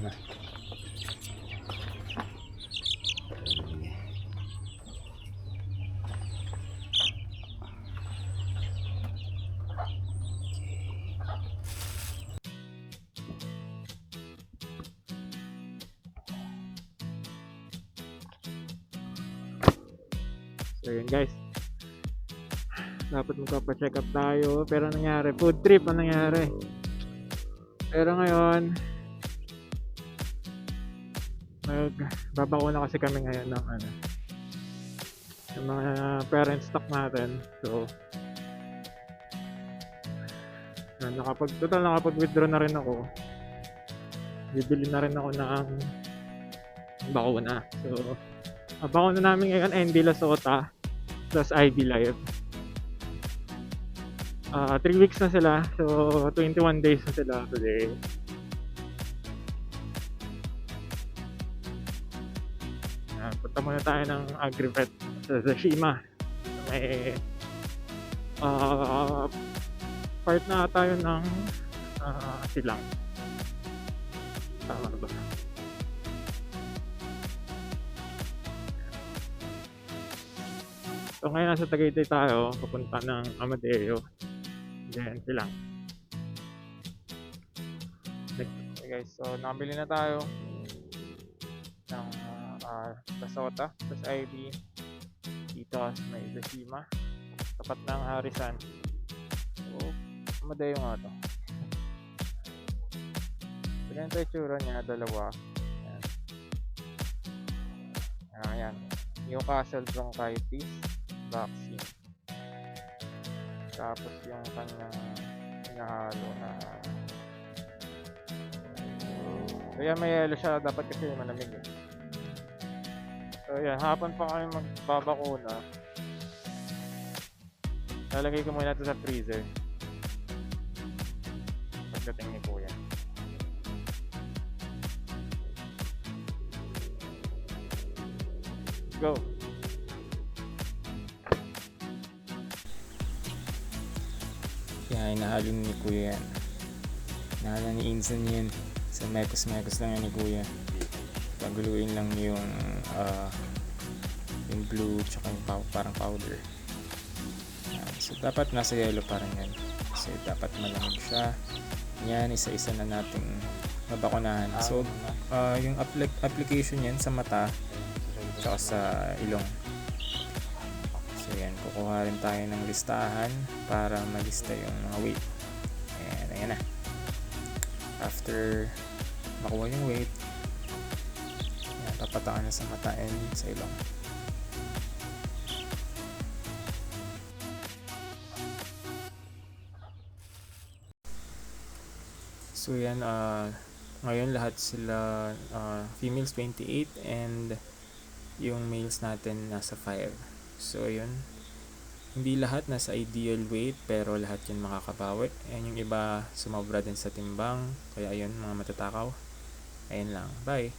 na. So yun guys, dapat magpapa-check up tayo, pero nangyari, food trip ang nangyari. Pero ngayon, babakuna kasi kami ngayon ng ng mga parent stock natin. So nakapag-withdraw na rin ako. Bibili na rin ako ng bakuna. So bakuna namin ngayon ND Lasota plus IB Live. 3 weeks na sila, so 21 days na sila today. Punta muna tayo ng Agrivet sa Shima. May part na tayo ng silang. Tama ba? So ngayon nasa Tagaytay tayo, papunta ng Amadeo. Then silang. Okay guys, so nakabili na tayo ng Lasota plus IB dito sa may Shima, tapat ng Harrison. So Amadeo nga to. So ganito yung tsura niya, dalawa. Ayan. Newcastle bronchitis vaccine. Tapos yung kanyang hinahalo na kaya may yellow siya, dapat kasi malamig eh. So yan, hapon pa kami magbabakuna. Lalagay ko muna ito sa freezer pagdating ni Kuya. Go! Kaya inahalo ni Kuya yan. Inahalo ni Insan yan. So mekos lang yan ni Kuya. Paguluin lang yung glue tsaka yung parang powder. So dapat nasa yellow parang yan. So dapat malamig siya. Yan, isa-isa na nating mabakunahan. So yung application yan sa mata tsaka sa ilong. So yan, kukuha rin tayo ng listahan para malista yung mga weight. Ayan na. After makuha yung weight, yan, papatakan na sa mata and sa ilong. So yan, ngayon lahat sila females 28 and yung males natin nasa 5. So yun, hindi lahat nasa ideal weight pero lahat yun makakabawi. And yung iba sumobra din sa timbang, kaya ayun mga matatakaw. Ayun lang, bye!